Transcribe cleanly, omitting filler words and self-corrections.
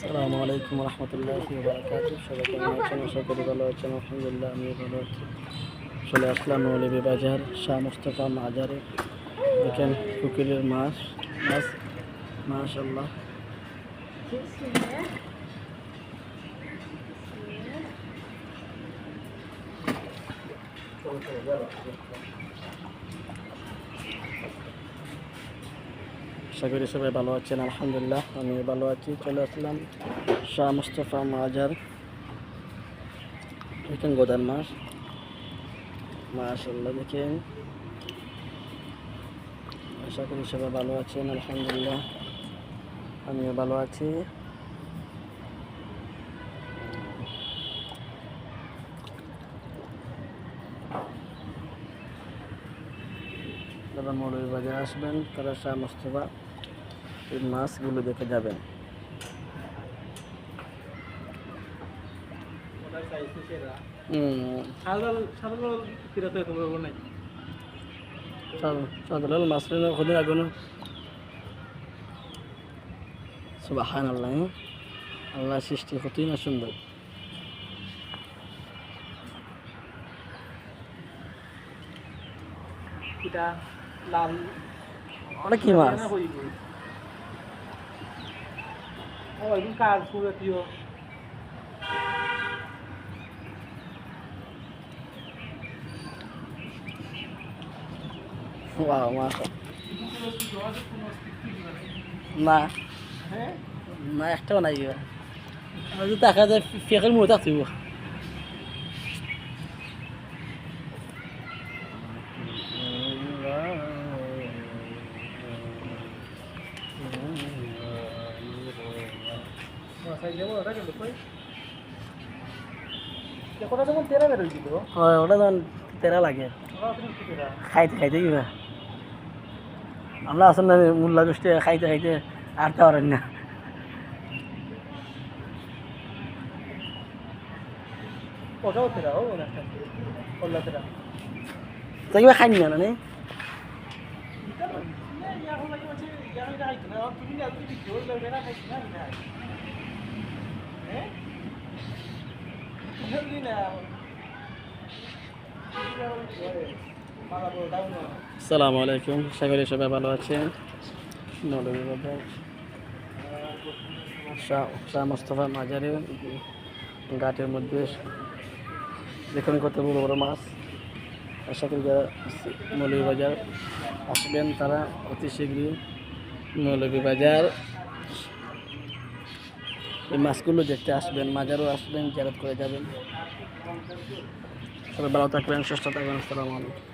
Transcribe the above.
আসসালামু আলাইকুম রহমতুল্লাহি ওয়া বারাকাতুহু। সবাই কেমন আছেন? আশা করি ভালো আছেন। আলহামদুলিল্লাহ আমিও ভালো আছি। চলে আসলাম মৌলভীবাজার শাহ মুস্তফা মাজারে। দেখেন পুকুরের মাছ মাশাআল্লাহ। আশা করি সবাই ভালো আছেন। আলহামদুলিল্লাহ আমি ভালো আছি। চলে আসলাম শাহ মুস্তফা মাজার। দেখেন গোদার মাছ মাশাআল্লাহ। দেখেন আশা করি সবাই ভালো আছেন। আলহামদুলিল্লাহ আমিও ভালো আছি। যারা মৌলভীবাজার আসবেন তারা শাহ মুস্তফা এই মাছগুলো দেখে যাবেন। সাধারণ মাছ খুদে আগুন সুবহানাল্লাহ। আল্লাহ সৃষ্টি কতই না সুন্দর। ওটা কি মাছ? ওয়াও মাশা না না একটাও নাই। যদি দেখা যায় ফেকের মুড়ে থাকতেই হয়। ওটা যেমন তেরা লাগে খাইতে খাইতে কিবা আমরা আসলে না মূল্যা গোষ্ঠী খাইতে খাইতে আটতে পারেন না। তো কিবা খাই না নে আসসালামু আলাইকুম। আশা করি সবাই ভালো আছেন। মৌলভীবাজার শাহ মুস্তফা মাজারে ঘাটের মধ্যে দেখুন কত বড় বড় মাছ। আশা করি যারা মৌলভীবাজার আসবেন তারা অতি শীঘ্রই মৌলভীবাজার এই মাছগুলো দেখতে আসবেন। মাজারও আসবেন, জিয়ারত করে যাবেন। সবাই ভালো থাকবেন, সুস্থ থাকবেন। আসসালামু আলাইকুম।